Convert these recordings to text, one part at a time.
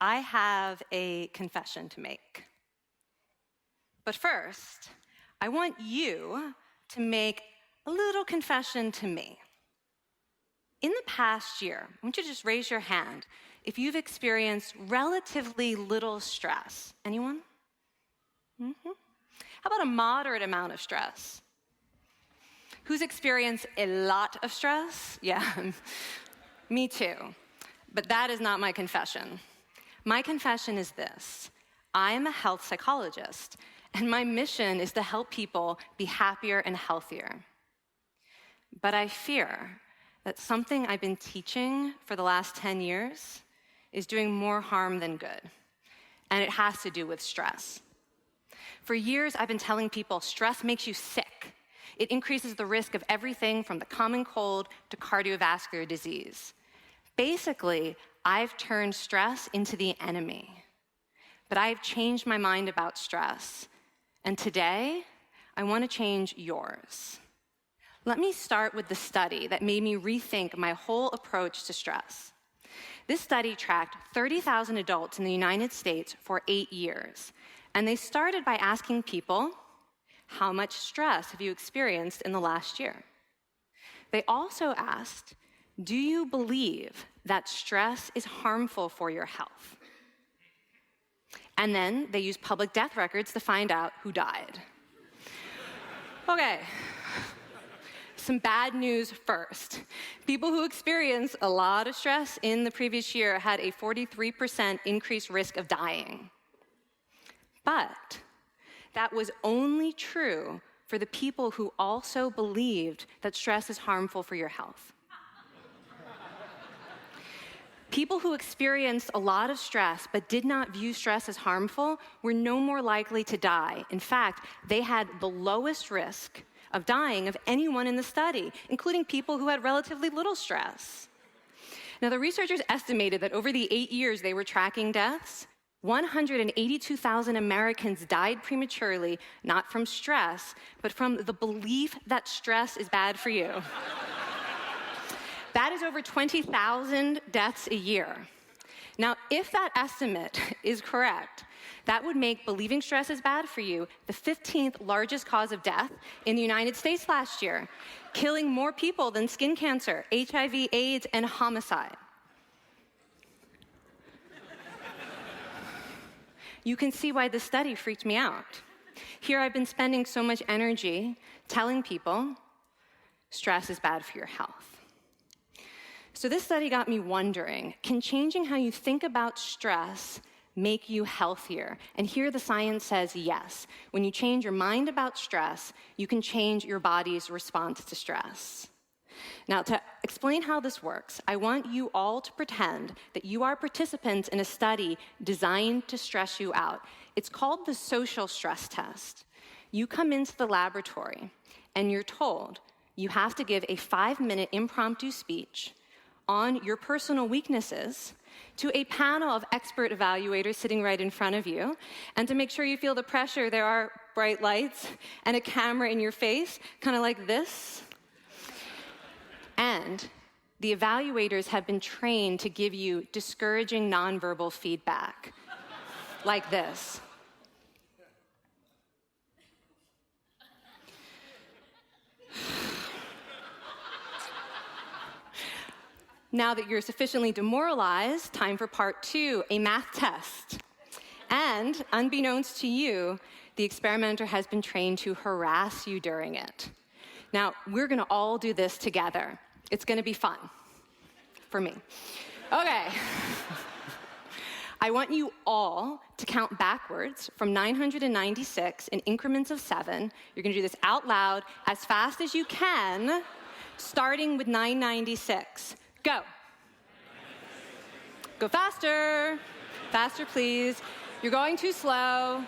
I have a confession to make. But first, I want you to make a little confession to me. In the past year, I want you to just raise your hand if you've experienced relatively little stress. Anyone? How about a moderate amount of stress? Who's experienced a lot of stress? Yeah, me too. But that is not my confession. My confession is this: I am a health psychologist, and my mission is to help people be happier and healthier. But I fear that something I've been teaching for the last 10 years is doing more harm than good, and it has to do with stress. For years, I've been telling people stress makes you sick. It increases the risk of everything from the common cold to cardiovascular disease. Basically, I've turned stress into the enemy. But I've changed my mind about stress. And today, I want to change yours. Let me start with the study that made me rethink my whole approach to stress. This study tracked 30,000 adults in the United States for 8 years. And they started by asking people, how much stress have you experienced in the last year? They also asked, do you believe that stress is harmful for your health? And then they used public death records to find out who died. Okay, some bad news first. People who experienced a lot of stress in the previous year had a 43% increased risk of dying. But that was only true for the people who also believed that stress is harmful for your health. People who experienced a lot of stress but did not view stress as harmful were no more likely to die. In fact, they had the lowest risk of dying of anyone in the study, including people who had relatively little stress. Now, the researchers estimated that over the 8 years they were tracking deaths, 182,000 Americans died prematurely, not from stress, but from the belief that stress is bad for you. That is over 20,000 deaths a year. Now, if that estimate is correct, that would make believing stress is bad for you the 15th largest cause of death in the United States last year, killing more people than skin cancer, HIV, AIDS, and homicide. You can see why this study freaked me out. Here I've been spending so much energy telling people stress is bad for your health. So this study got me wondering, can changing how you think about stress make you healthier? And here the science says yes. When you change your mind about stress, you can change your body's response to stress. Now, to explain how this works, I want you all to pretend that you are participants in a study designed to stress you out. It's called the social stress test. You come into the laboratory, and you're told you have to give a 5-minute impromptu speech on your personal weaknesses to a panel of expert evaluators sitting right in front of you. And to make sure you feel the pressure, there are bright lights and a camera in your face, kind of like this. And the evaluators have been trained to give you discouraging nonverbal feedback, like this. Now that you're sufficiently demoralized, time for part 2, a math test. And unbeknownst to you, the experimenter has been trained to harass you during it. Now, we're gonna all do this together. It's gonna be fun, for me. Okay. I want you all to count backwards from 996 in increments of 7. You're gonna do this out loud as fast as you can, starting with 996. Go. Go faster. Faster, please. You're going too slow.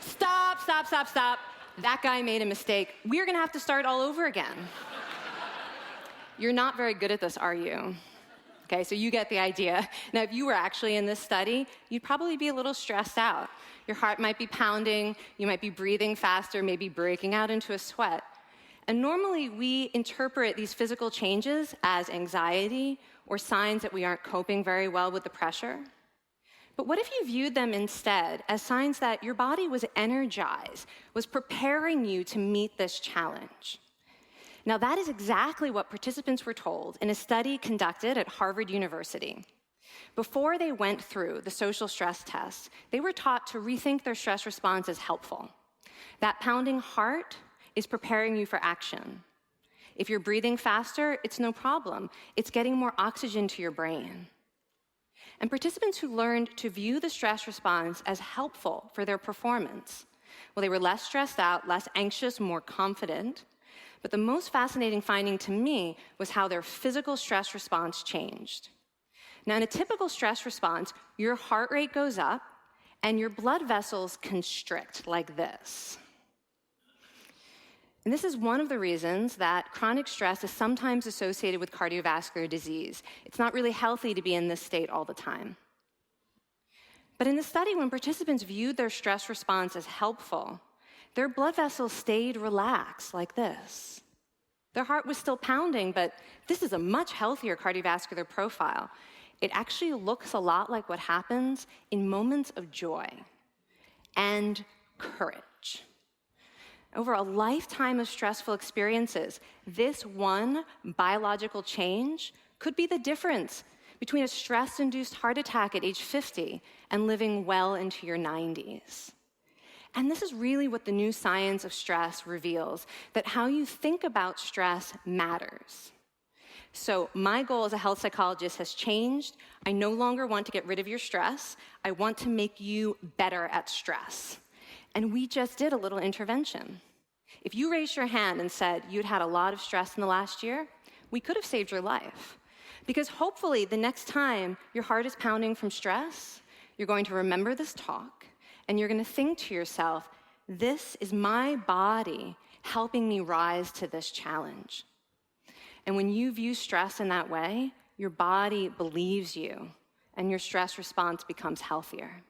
Stop, stop, stop, stop. That guy made a mistake. We're gonna have to start all over again. You're not very good at this, are you? Okay, so you get the idea. Now, if you were actually in this study, you'd probably be a little stressed out. Your heart might be pounding, you might be breathing faster, maybe breaking out into a sweat. And normally, we interpret these physical changes as anxiety or signs that we aren't coping very well with the pressure. But what if you viewed them instead as signs that your body was energized, was preparing you to meet this challenge? Now, that is exactly what participants were told in a study conducted at Harvard University. Before they went through the social stress test, they were taught to rethink their stress response as helpful. That pounding heart is preparing you for action. If you're breathing faster, it's no problem. It's getting more oxygen to your brain. And participants who learned to view the stress response as helpful for their performance, well, they were less stressed out, less anxious, more confident. But the most fascinating finding to me was how their physical stress response changed. Now, in a typical stress response, your heart rate goes up and your blood vessels constrict like this. And this is one of the reasons that chronic stress is sometimes associated with cardiovascular disease. It's not really healthy to be in this state all the time. But in the study, when participants viewed their stress response as helpful, their blood vessels stayed relaxed like this. Their heart was still pounding, but this is a much healthier cardiovascular profile. It actually looks a lot like what happens in moments of joy and courage. Over a lifetime of stressful experiences, this one biological change could be the difference between a stress-induced heart attack at age 50 and living well into your 90s. And this is really what the new science of stress reveals, that how you think about stress matters. So my goal as a health psychologist has changed. I no longer want to get rid of your stress. I want to make you better at stress. And we just did a little intervention. If you raised your hand and said you'd had a lot of stress in the last year, we could have saved your life. Because hopefully the next time your heart is pounding from stress, you're going to remember this talk, and you're going to think to yourself, this is my body helping me rise to this challenge. And when you view stress in that way, your body believes you, and your stress response becomes healthier.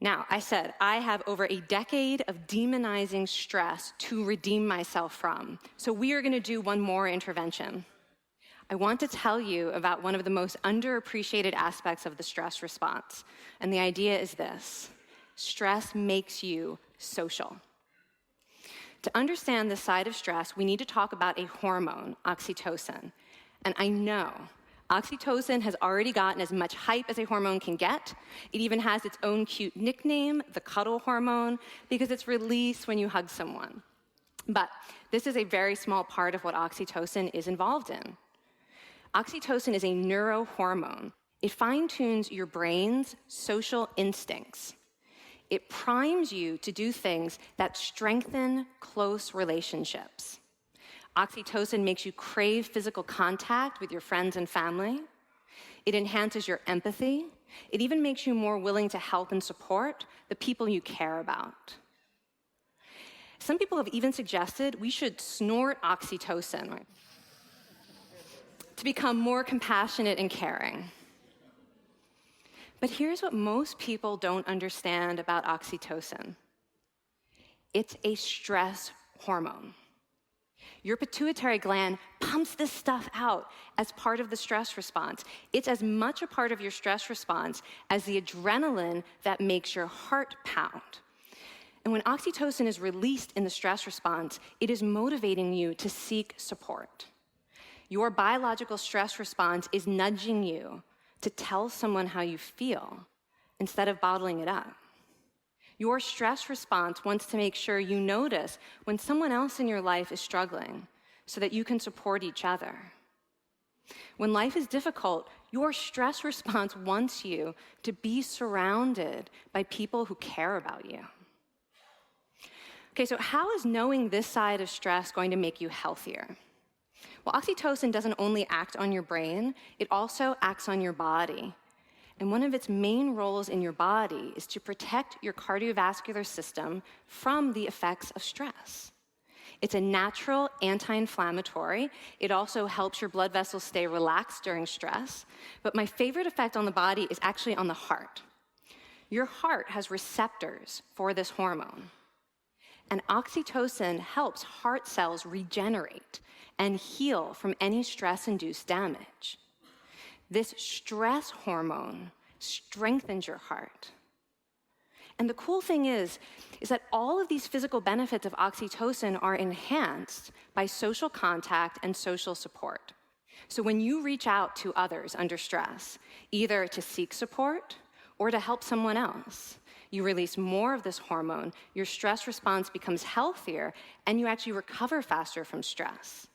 Now, I said I have over a decade of demonizing stress to redeem myself from. So we are going to do one more intervention. I want to tell you about one of the most underappreciated aspects of the stress response. And the idea is this: stress makes you social. To understand this side of stress, we need to talk about a hormone, oxytocin. And I know oxytocin has already gotten as much hype as a hormone can get. It even has its own cute nickname, the cuddle hormone, because it's released when you hug someone. But this is a very small part of what oxytocin is involved in. Oxytocin is a neurohormone. It fine-tunes your brain's social instincts. It primes you to do things that strengthen close relationships. Oxytocin makes you crave physical contact with your friends and family. It enhances your empathy. It even makes you more willing to help and support the people you care about. Some people have even suggested we should snort oxytocin to become more compassionate and caring. But here's what most people don't understand about oxytocin. It's a stress hormone. Your pituitary gland pumps this stuff out as part of the stress response. It's as much a part of your stress response as the adrenaline that makes your heart pound. And when oxytocin is released in the stress response, it is motivating you to seek support. Your biological stress response is nudging you to tell someone how you feel instead of bottling it up. Your stress response wants to make sure you notice when someone else in your life is struggling so that you can support each other. When life is difficult, your stress response wants you to be surrounded by people who care about you. Okay, so how is knowing this side of stress going to make you healthier? Well, oxytocin doesn't only act on your brain, it also acts on your body. And one of its main roles in your body is to protect your cardiovascular system from the effects of stress. It's a natural anti-inflammatory. It also helps your blood vessels stay relaxed during stress. But my favorite effect on the body is actually on the heart. Your heart has receptors for this hormone. And oxytocin helps heart cells regenerate and heal from any stress-induced damage. This stress hormone strengthens your heart. And the cool thing is that all of these physical benefits of oxytocin are enhanced by social contact and social support. So when you reach out to others under stress, either to seek support or to help someone else, you release more of this hormone, your stress response becomes healthier, and you actually recover faster from stress.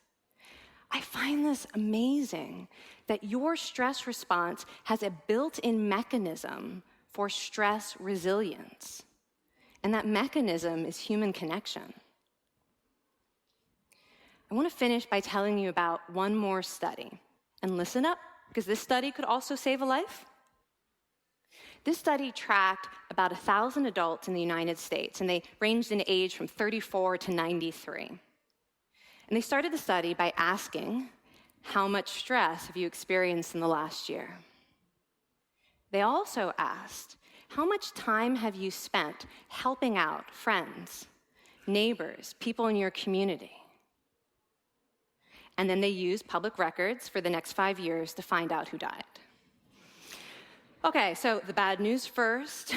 I find this amazing that your stress response has a built-in mechanism for stress resilience. And that mechanism is human connection. I want to finish by telling you about one more study. And listen up, because this study could also save a life. This study tracked about 1,000 adults in the United States, and they ranged in age from 34 to 93. And they started the study by asking, how much stress have you experienced in the last year? They also asked, how much time have you spent helping out friends, neighbors, people in your community? And then they used public records for the next 5 years to find out who died. Okay, so the bad news first.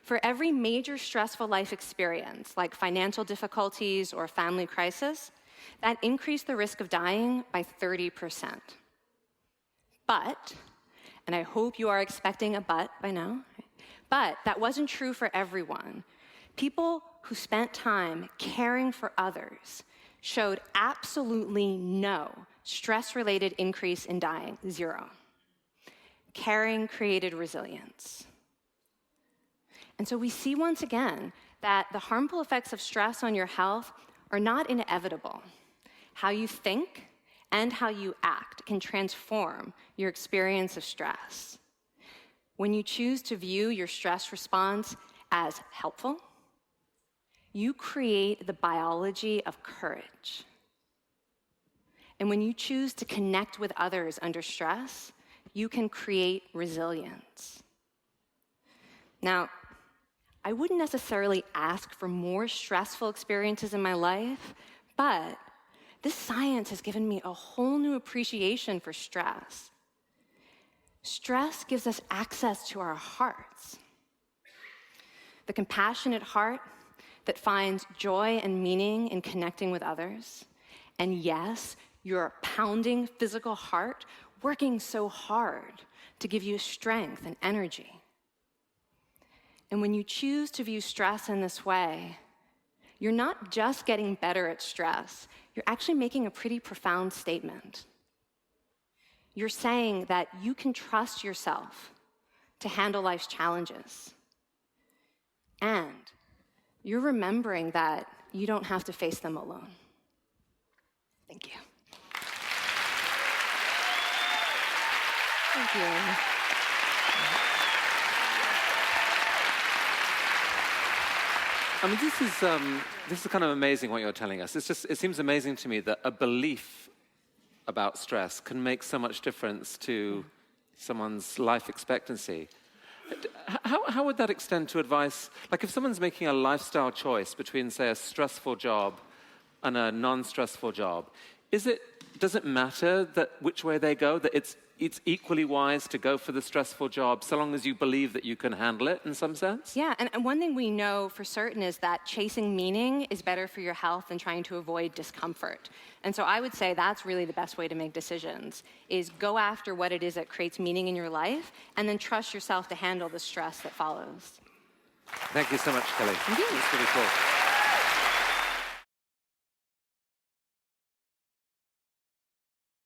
For every major stressful life experience, like financial difficulties or family crisis, that increased the risk of dying by 30%. But, and I hope you are expecting a but by now, but that wasn't true for everyone. People who spent time caring for others showed absolutely no stress-related increase in dying, 0. Caring created resilience. And so we see once again that the harmful effects of stress on your health are not inevitable. How you think and how you act can transform your experience of stress. When you choose to view your stress response as helpful, you create the biology of courage. And when you choose to connect with others under stress, you can create resilience. Now, I wouldn't necessarily ask for more stressful experiences in my life, but this science has given me a whole new appreciation for stress. Stress gives us access to our hearts. The compassionate heart that finds joy and meaning in connecting with others. And yes, your pounding physical heart working so hard to give you strength and energy. And when you choose to view stress in this way, you're not just getting better at stress, you're actually making a pretty profound statement. You're saying that you can trust yourself to handle life's challenges. And you're remembering that you don't have to face them alone. Thank you. Thank you. I mean, this is kind of amazing what you're telling us. It seems amazing to me that a belief about stress can make so much difference to someone's life expectancy. How would that extend to advice? Like if someone's making a lifestyle choice between, say, a stressful job and a non-stressful job, does it matter that which way they go, that it's equally wise to go for the stressful job so long as you believe that you can handle it in some sense? Yeah, and one thing we know for certain is that chasing meaning is better for your health than trying to avoid discomfort. And so I would say that's really the best way to make decisions, is go after what it is that creates meaning in your life, and then trust yourself to handle the stress that follows. Thank you so much, Kelly. Thank you. It's really cool.